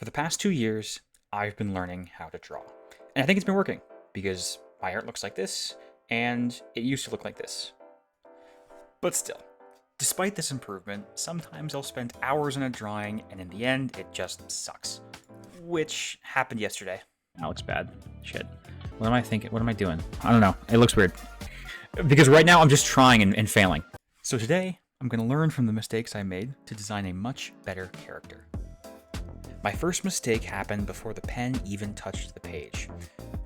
For the past 2 years, I've been learning how to draw. And I think it's been working because my art looks like this, and it used to look like this. But still, despite this improvement, sometimes I'll spend hours on a drawing, and in the end, it just sucks. Which happened yesterday. That looks bad. Shit. What am I thinking? What am I doing? I don't know. It looks weird. Because right now I'm just trying and failing. So today, I'm going to learn from the mistakes I made to design a much better character. My first mistake happened before the pen even touched the page.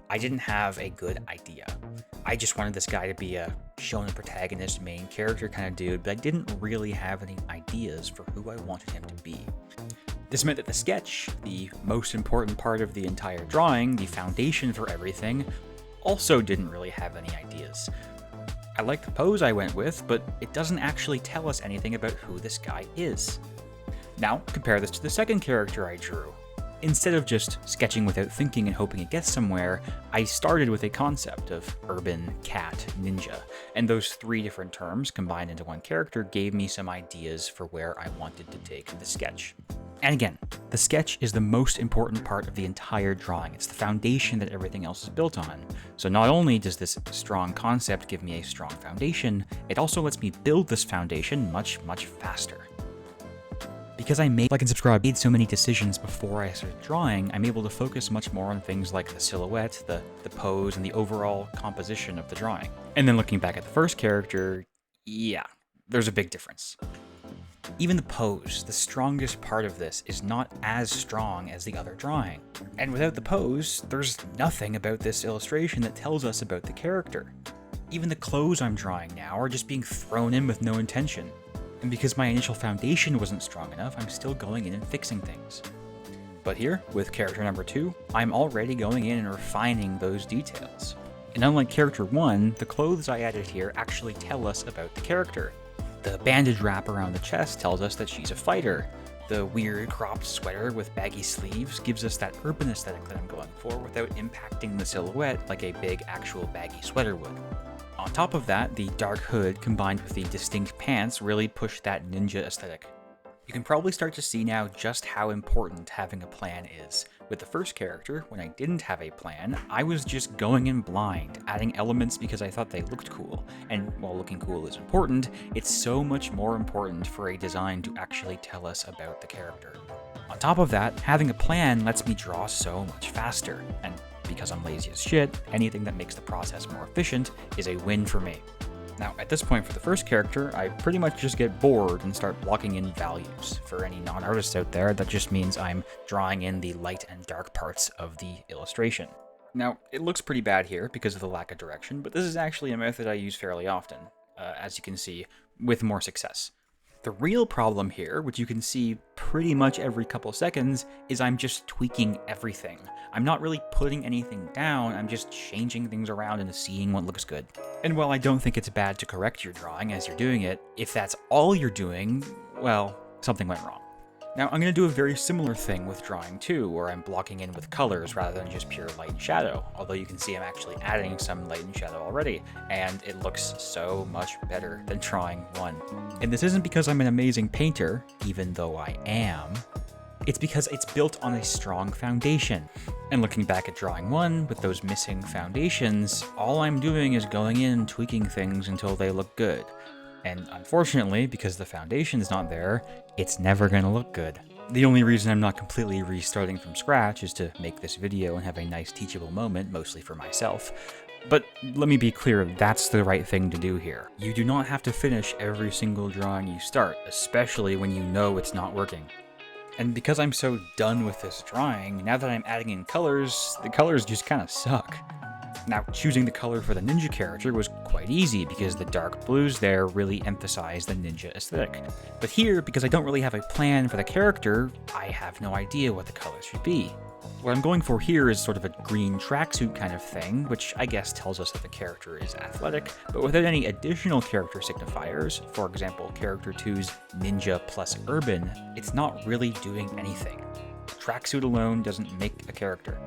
I didn't have a good idea. I just wanted this guy to be a shonen protagonist, main character kind of dude, but I didn't really have any ideas for who I wanted him to be. This meant that the sketch, the most important part of the entire drawing, the foundation for everything, also didn't really have any ideas. I like the pose I went with, but it doesn't actually tell us anything about who this guy is. Now, compare this to the second character I drew. Instead of just sketching without thinking and hoping it gets somewhere, I started with a concept of urban, cat, ninja, and those three different terms combined into one character gave me some ideas for where I wanted to take the sketch. And again, the sketch is the most important part of the entire drawing. It's the foundation that everything else is built on. So not only does this strong concept give me a strong foundation, it also lets me build this foundation much, much faster. Because I made, like and subscribe, made so many decisions before I started drawing, I'm able to focus much more on things like the silhouette, the pose, and the overall composition of the drawing. And then looking back at the first character, yeah, there's a big difference. Even the pose, the strongest part of this, is not as strong as the other drawing. And without the pose, there's nothing about this illustration that tells us about the character. Even the clothes I'm drawing now are just being thrown in with no intention. And because my initial foundation wasn't strong enough, I'm still going in and fixing things. But here, with character number 2, I'm already going in and refining those details. And unlike character 1, the clothes I added here actually tell us about the character. The bandage wrap around the chest tells us that she's a fighter. The weird cropped sweater with baggy sleeves gives us that urban aesthetic that I'm going for without impacting the silhouette like a big actual baggy sweater would. On top of that, the dark hood combined with the distinct pants really push that ninja aesthetic. You can probably start to see now just how important having a plan is. With the first character, when I didn't have a plan, I was just going in blind, adding elements because I thought they looked cool. And while looking cool is important, it's so much more important for a design to actually tell us about the character. On top of that, having a plan lets me draw so much faster, and because I'm lazy as shit, anything that makes the process more efficient is a win for me. Now, at this point for the first character, I pretty much just get bored and start blocking in values. For any non-artists out there, that just means I'm drawing in the light and dark parts of the illustration. Now, it looks pretty bad here because of the lack of direction, but this is actually a method I use fairly often, as you can see, with more success. The real problem here, which you can see pretty much every couple seconds, is I'm just tweaking everything. I'm not really putting anything down, I'm just changing things around and seeing what looks good. And while I don't think it's bad to correct your drawing as you're doing it, if that's all you're doing, well, something went wrong. Now, I'm going to do a very similar thing with drawing 2, where I'm blocking in with colors rather than just pure light and shadow, although you can see I'm actually adding some light and shadow already, and it looks so much better than drawing 1. And this isn't because I'm an amazing painter, even though I am. It's because it's built on a strong foundation. And looking back at drawing 1, with those missing foundations, all I'm doing is going in and tweaking things until they look good. And unfortunately, because the foundation's not there, it's never gonna look good. The only reason I'm not completely restarting from scratch is to make this video and have a nice teachable moment, mostly for myself. But let me be clear, that's the right thing to do here. You do not have to finish every single drawing you start, especially when you know it's not working. And because I'm so done with this drawing, now that I'm adding in colors, the colors just kind of suck. Now, choosing the color for the ninja character was quite easy because the dark blues there really emphasize the ninja aesthetic. But here, because I don't really have a plan for the character, I have no idea what the colors should be. What I'm going for here is sort of a green tracksuit kind of thing, which I guess tells us that the character is athletic, but without any additional character signifiers, for example, character 2's ninja plus urban, it's not really doing anything. Tracksuit alone doesn't make a character.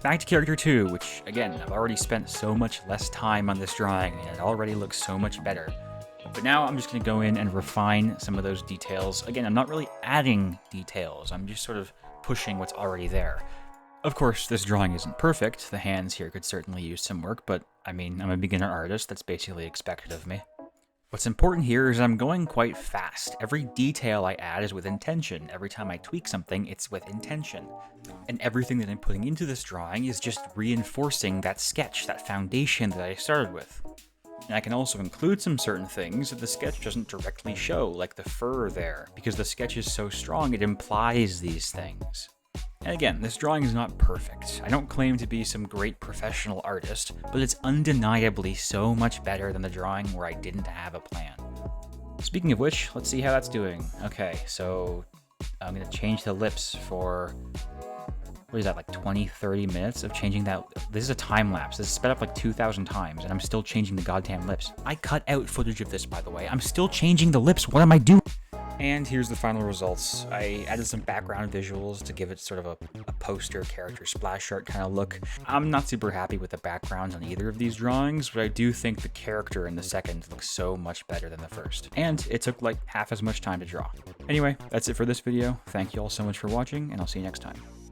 Back to character 2, which, again, I've already spent so much less time on this drawing, and it already looks so much better. But now I'm just going to go in and refine some of those details. Again, I'm not really adding details, I'm just sort of pushing what's already there. Of course, this drawing isn't perfect. The hands here could certainly use some work, but I mean, I'm a beginner artist. That's basically expected of me. What's important here is I'm going quite fast. Every detail I add is with intention. Every time I tweak something, it's with intention. And everything that I'm putting into this drawing is just reinforcing that sketch, that foundation that I started with. And I can also include some certain things that the sketch doesn't directly show, like the fur there, because the sketch is so strong it implies these things. And again, this drawing is not perfect. I don't claim to be some great professional artist, but it's undeniably so much better than the drawing where I didn't have a plan. Speaking of which, let's see how that's doing. Okay, so I'm gonna change the lips for, what is that, like 20, 30 minutes of changing that? This is a time lapse. This is sped up like 2,000 times, and I'm still changing the goddamn lips. I cut out footage of this, by the way. I'm still changing the lips. What am I doing? And here's the final results. I added some background visuals to give it sort of a poster character splash art kind of look. I'm not super happy with the backgrounds on either of these drawings, but I do think the character in the second looks so much better than the first. And it took like half as much time to draw. Anyway, that's it for this video. Thank you all so much for watching, and I'll see you next time.